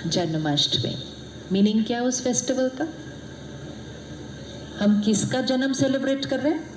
Janmashtami meaning क्या है उस फेस्टिवल का? हम किसका जन्म सेलिब्रेट कर रहे हैं?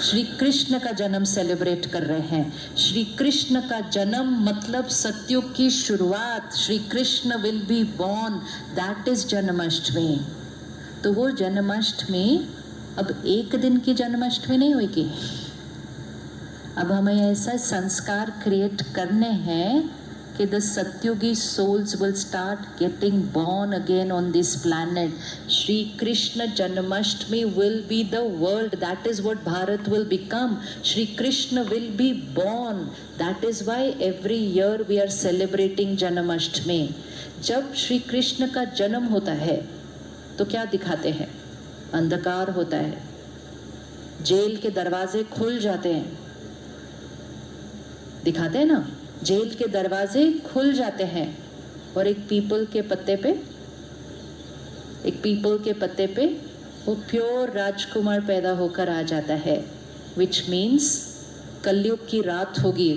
श्री कृष्ण का जन्म सेलिब्रेट कर रहे हैं। श्री कृष्ण का जन्म मतलब सत्युग की शुरुआत। Shri Krishna will be born, that is Janmashtami. तो वो जन्माष्टमी अब एक दिन की जन्माष्टमी नहीं होगी। अब हमें ऐसा संस्कार क्रिएट करने हैं कि the Satyugi souls will start getting born again on this planet. Shri Krishna Janmashtami will be the world. That is what Bharat will become. Shri Krishna will be born. That is why every year we are celebrating Janmashtami. जब श्री कृष्ण का जन्म होता है तो क्या दिखाते हैं? अंधकार होता है, जेल के दरवाजे खुल जाते हैं, दिखाते हैं ना, जेल के दरवाजे खुल जाते हैं और एक पीपल के पत्ते पे वो प्योर राजकुमार पैदा होकर आ जाता है, विच मीन्स कलयुग की रात होगी।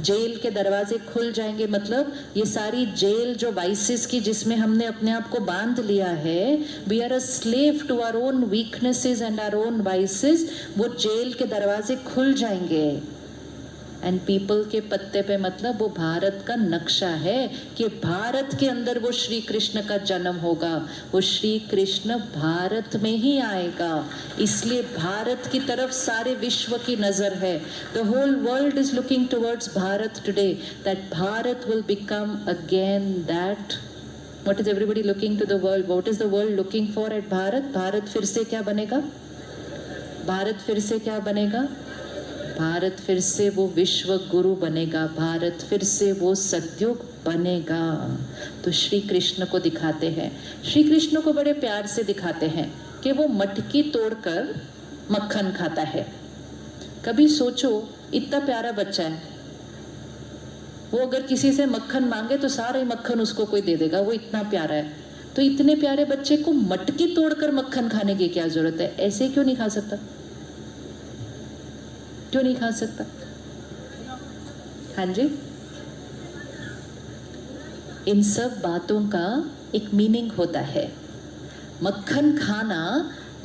जेल के दरवाजे खुल जाएंगे मतलब ये सारी जेल जो वाइसेस की जिसमें हमने अपने आप को बांध लिया है, we are a slave to our own weaknesses and our own vices, वो जेल के दरवाजे खुल जाएंगे। एंड पीपल के पत्ते पे मतलब वो भारत का नक्शा है कि भारत के अंदर वो श्री कृष्ण का जन्म होगा। वो श्री कृष्ण भारत में ही आएगा, इसलिए भारत की तरफ सारे विश्व की नजर है। The whole world is looking towards Bharat today, that Bharat will become again that. What is everybody looking to the world? What is the world looking for at Bharat? Bharat फिर से क्या बनेगा? भारत फिर से क्या बनेगा? भारत फिर से वो विश्व गुरु बनेगा, भारत फिर से वो सत्युग बनेगा। तो श्री कृष्ण को दिखाते हैं, श्री कृष्ण को बड़े प्यार से दिखाते हैं कि वो मटकी तोड़कर मक्खन खाता है। कभी सोचो, इतना प्यारा बच्चा है, वो अगर किसी से मक्खन मांगे तो सारा ही मक्खन उसको कोई दे देगा, वो इतना प्यारा है। तो इतने प्यारे बच्चे को मटकी तोड़कर मक्खन खाने की क्या जरूरत है? ऐसे क्यों नहीं खा सकता? क्यों नहीं खा सकता? हाँ जी, इन सब बातों का एक मीनिंग होता है। मक्खन खाना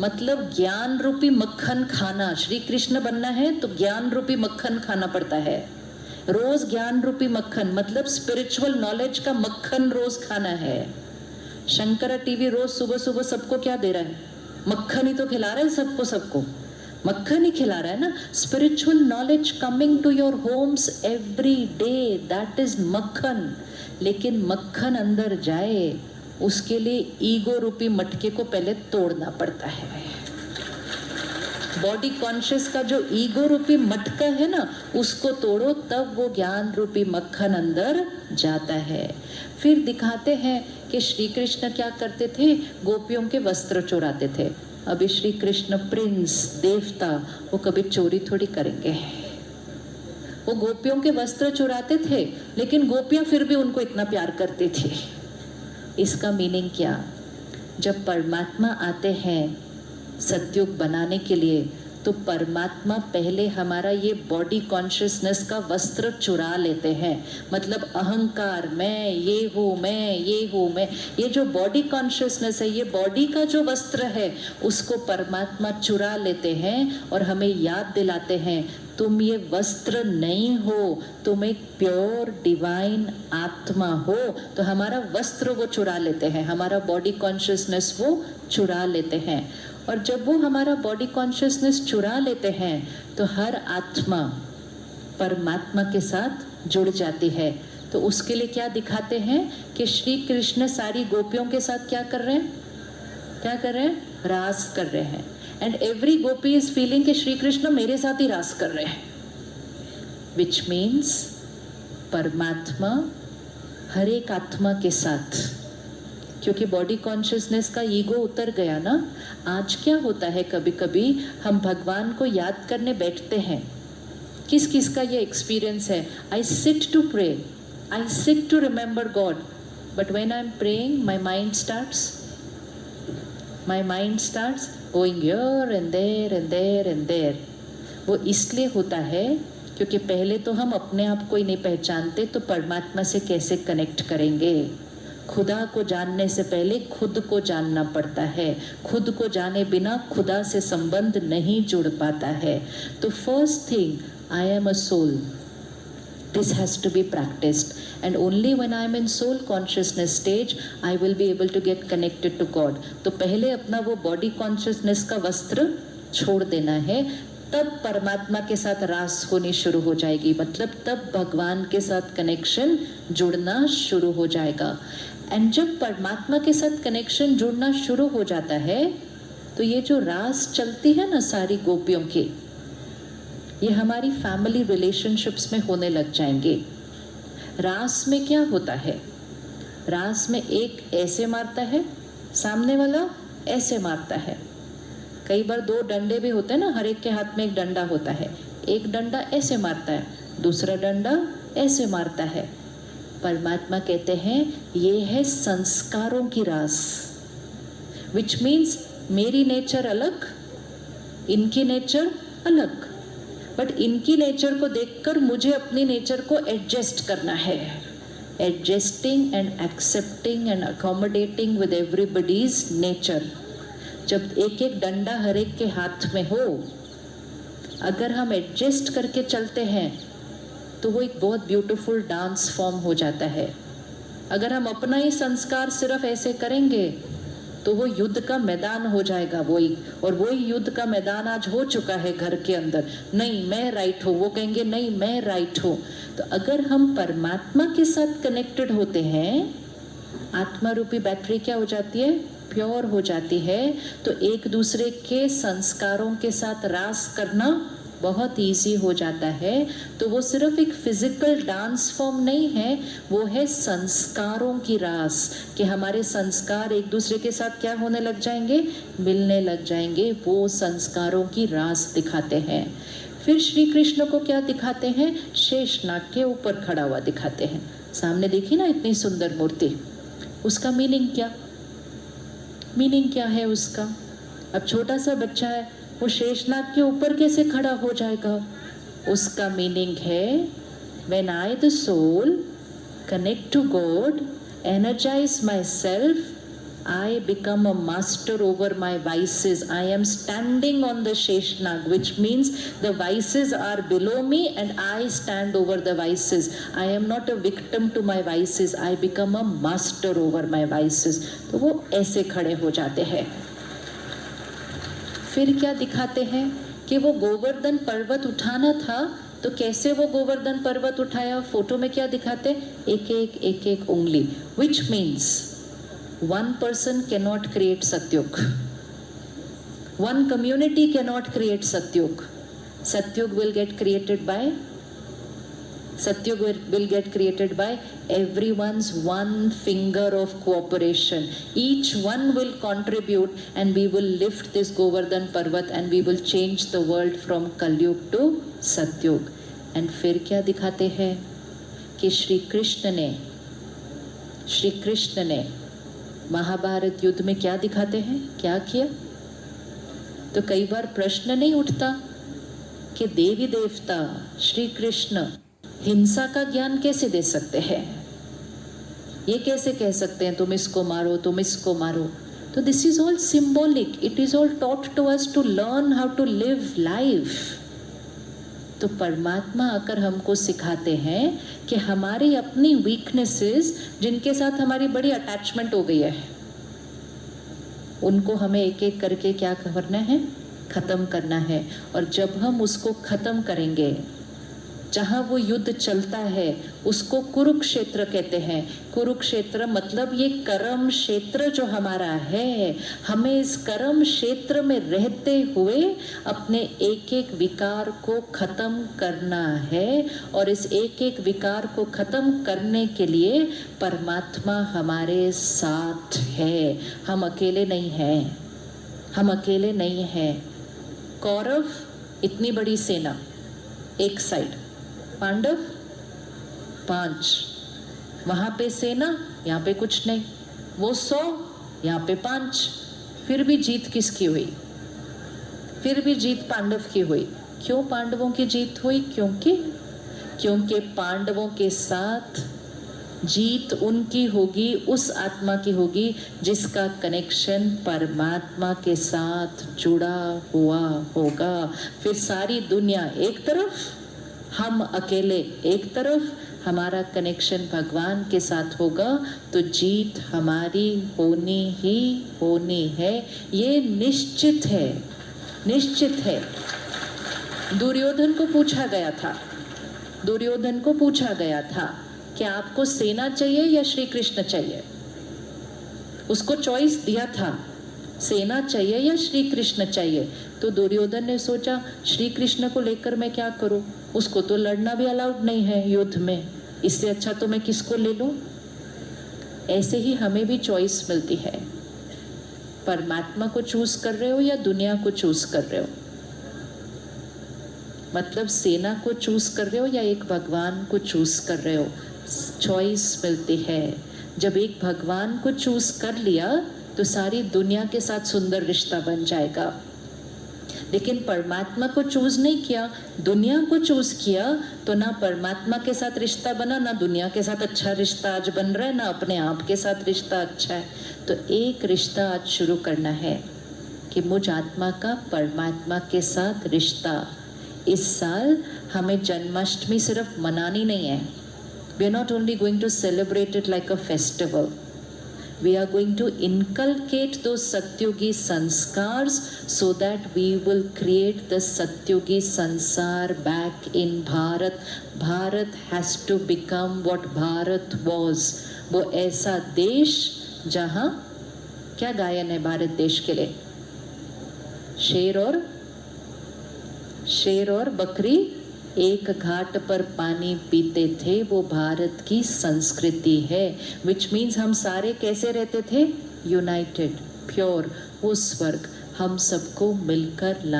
मतलब ज्ञान रूपी मक्खन खाना। श्री कृष्ण बनना है तो ज्ञान रूपी मक्खन खाना पड़ता है। रोज ज्ञान रूपी मक्खन मतलब स्पिरिचुअल नॉलेज का मक्खन रोज खाना है। शंकरा टीवी रोज सुबह सुबह सबको क्या दे रहा है? मक्खन ही तो खिला रहा है सबको मक्खन ही खिला रहा है ना। Spiritual knowledge coming to your homes every day, that is makkhan. लेकिन मक्खन अंदर जाए उसके लिए ईगो रूपी मटके को पहले तोड़ना पड़ता है। बॉडी कॉन्शियस का जो ईगो रूपी मटका है ना, उसको तोड़ो, तब वो ज्ञान रूपी मक्खन अंदर जाता है। फिर दिखाते हैं कि श्री कृष्ण क्या करते थे? गोपियों के वस्त्र चुराते थे। अभी श्री कृष्ण प्रिंस देवता, वो कभी चोरी थोड़ी करेंगे। वो गोपियों के वस्त्र चुराते थे, लेकिन गोपियां फिर भी उनको इतना प्यार करती थी। इसका मीनिंग क्या? जब परमात्मा आते हैं सत्युग बनाने के लिए, तो परमात्मा पहले हमारा ये बॉडी कॉन्शियसनेस का वस्त्र चुरा लेते हैं। मतलब अहंकार, मैं ये हूँ मैं, ये जो बॉडी कॉन्शियसनेस है, ये बॉडी का जो वस्त्र है, उसको परमात्मा चुरा लेते हैं और हमें याद दिलाते हैं, तुम ये वस्त्र नहीं हो, तुम एक प्योर डिवाइन आत्मा हो। तो हमारा वस्त्र वो चुरा लेते हैं, हमारा बॉडी कॉन्शियसनेस वो चुरा लेते हैं। और जब वो हमारा बॉडी कॉन्शियसनेस चुरा लेते हैं तो हर आत्मा परमात्मा के साथ जुड़ जाती है। तो उसके लिए क्या दिखाते हैं कि श्री कृष्ण सारी गोपियों के साथ क्या कर रहे हैं? क्या कर रहे हैं? रास कर रहे हैं। And every Gopi is feeling कि श्री कृष्ण मेरे साथ ही रास कर रहे हैं, विच मीन्स परमात्मा हर एक आत्मा के साथ, क्योंकि बॉडी कॉन्शियसनेस का ईगो उतर गया ना। आज क्या होता है, कभी कभी हम भगवान को याद करने बैठते हैं। किस किस का ये एक्सपीरियंस है? I sit to pray, I sit to remember God, but when I am praying my mind starts going here and there and there and there. वो इसलिए होता है क्योंकि पहले तो हम अपने आप को ही नहीं पहचानते, तो परमात्मा से कैसे कनेक्ट करेंगे? खुदा को जानने से पहले खुद को जानना पड़ता है। खुद को जाने बिना खुदा से संबंध नहीं जुड़ पाता है। तो first thing, I am a soul. This has to be practiced, and only when I am in soul consciousness stage I will be able to get connected to God. तो पहले अपना वो body consciousness का वस्त्र छोड़ देना है, तब परमात्मा के साथ रास होनी शुरू हो जाएगी, मतलब तब भगवान के साथ कनेक्शन जुड़ना शुरू हो जाएगा। एंड जब परमात्मा के साथ कनेक्शन जुड़ना शुरू हो जाता है तो ये जो रास चलती है ना सारी गोपियों की, ये हमारी फैमिली रिलेशनशिप्स में होने लग जाएंगे। रास में क्या होता है? रास में एक ऐसे मारता है, सामने वाला ऐसे मारता है। कई बार दो डंडे भी होते हैं ना, हर एक के हाथ में एक डंडा होता है। एक डंडा ऐसे मारता है, दूसरा डंडा ऐसे मारता है। परमात्मा कहते हैं ये है संस्कारों की रास, विच मीन्स मेरी नेचर अलग, इनकी नेचर अलग, बट इनकी नेचर को देखकर मुझे अपनी नेचर को एडजस्ट करना है। Adjusting and accepting and accommodating with everybody's nature. जब एक एक डंडा हर एक के हाथ में हो, अगर हम एडजस्ट करके चलते हैं तो वो एक बहुत ब्यूटीफुल डांस फॉर्म हो जाता है। अगर हम अपना ही संस्कार सिर्फ ऐसे करेंगे तो वो युद्ध का मैदान हो जाएगा वही, और वही युद्ध का मैदान आज हो चुका है घर के अंदर। नहीं मैं राइट हूँ, वो कहेंगे नहीं मैं राइट हूँ। तो अगर हम परमात्मा के साथ कनेक्टेड होते हैं, आत्मा रूपी बैटरी क्या हो जाती है? प्योर हो जाती है। तो एक दूसरे के संस्कारों के साथ रास करना बहुत इजी हो जाता है। तो वो सिर्फ एक फिजिकल डांस फॉर्म नहीं है, वो है संस्कारों की रास, कि हमारे संस्कार एक दूसरे के साथ क्या होने लग जाएंगे? मिलने लग जाएंगे। वो संस्कारों की रास दिखाते हैं। फिर श्री कृष्ण को क्या दिखाते हैं? शेषनाग के ऊपर खड़ा हुआ दिखाते हैं। सामने देखिए ना इतनी सुंदर मूर्ति, उसका मीनिंग क्या? मीनिंग क्या है उसका? अब छोटा सा बच्चा है, वो शेषनाग के ऊपर कैसे खड़ा हो जाएगा? उसका मीनिंग है, when I the soul connect to God, energize myself, I become a master over my vices. I am standing on the Sheshnag, which means the vices are below me and I stand over the vices. I am not a victim to my vices. I become a master over my vices. तो वो ऐसे खड़े हो जाते हैं। फिर क्या दिखाते हैं कि वो गोवर्धन पर्वत उठाना था, तो कैसे वो गोवर्धन पर्वत उठाया? फोटो में क्या दिखाते? एक एक उंगली, which means one person cannot create Satyug, one community cannot create Satyug. Satyug will get created by everyone's one finger of cooperation. Each one will contribute and we will lift this Govardhan Parvat and we will change the world from Kalyug to Satyug. And फिर क्या दिखाते हैं कि श्री कृष्ण ने महाभारत युद्ध में क्या दिखाते हैं? क्या किया? तो कई बार प्रश्न नहीं उठता कि देवी देवता श्री कृष्ण हिंसा का ज्ञान कैसे दे सकते हैं? ये कैसे कह सकते हैं तुम इसको मारो, तुम इसको मारो? तो this is all symbolic, it is all taught to us to learn how to live life. तो परमात्मा आकर हमको सिखाते हैं कि हमारी अपनी वीकनेसेस, जिनके साथ हमारी बड़ी अटैचमेंट हो गई है, उनको हमें एक एक करके क्या करना है? खत्म करना है। और जब हम उसको खत्म करेंगे, जहाँ वो युद्ध चलता है उसको कुरुक्षेत्र कहते हैं। कुरुक्षेत्र मतलब ये कर्म क्षेत्र जो हमारा है, हमें इस कर्म क्षेत्र में रहते हुए अपने एक एक विकार को खत्म करना है। और इस एक एक विकार को खत्म करने के लिए परमात्मा हमारे साथ है, हम अकेले नहीं हैं, हम अकेले नहीं हैं। कौरव इतनी बड़ी सेना एक साइड, पांडव 5, वहाँ पे सेना, यहाँ पे कुछ नहीं, वो 100, यहाँ पे 5। फिर भी जीत किसकी हुई? फिर भी जीत पांडव की हुई। क्यों पांडवों की जीत हुई? क्योंकि पांडवों के साथ जीत उनकी होगी, उस आत्मा की होगी जिसका कनेक्शन परमात्मा के साथ जुड़ा हुआ होगा। फिर सारी दुनिया एक तरफ, हम अकेले एक तरफ, हमारा कनेक्शन भगवान के साथ होगा तो जीत हमारी होनी ही होनी है। ये निश्चित है, निश्चित है। दुर्योधन को पूछा गया था कि आपको सेना चाहिए या श्री कृष्ण चाहिए? उसको चॉइस दिया था, सेना चाहिए या श्री कृष्ण चाहिए। तो दुर्योधन ने सोचा श्री कृष्ण को लेकर मैं क्या करूं, उसको तो लड़ना भी अलाउड नहीं है युद्ध में, इससे अच्छा तो मैं किसको ले लूं। ऐसे ही हमें भी चॉइस मिलती है, परमात्मा को चूज कर रहे हो या दुनिया को चूज कर रहे हो। मतलब सेना को चूज कर रहे हो या एक भगवान को चूज कर रहे हो, चॉइस मिलती है। जब एक भगवान को चूज कर लिया तो सारी दुनिया के साथ सुंदर रिश्ता बन जाएगा। लेकिन परमात्मा को चूज नहीं किया, दुनिया को चूज किया, तो ना परमात्मा के साथ रिश्ता बना, ना दुनिया के साथ अच्छा रिश्ता आज बन रहा है, ना अपने आप के साथ रिश्ता अच्छा है। तो एक रिश्ता आज शुरू करना है कि मुझ आत्मा का परमात्मा के साथ रिश्ता। इस साल हमें जन्माष्टमी सिर्फ मनानी नहीं है। We are not only going to celebrate it like a festival. We are going to inculcate those Satyugi sanskars so that we will create the Satyugi sansar back in Bharat. Bharat has to become what Bharat was. वो ऐसा देश जहाँ क्या गायन है भारत देश के लिए? शेर और बकरी एक घाट पर पानी पीते थे, वो भारत की संस्कृति है। विच मीन्स हम सारे कैसे रहते थे? United, pure. वो स्वर्ग हम सबको मिलकर ला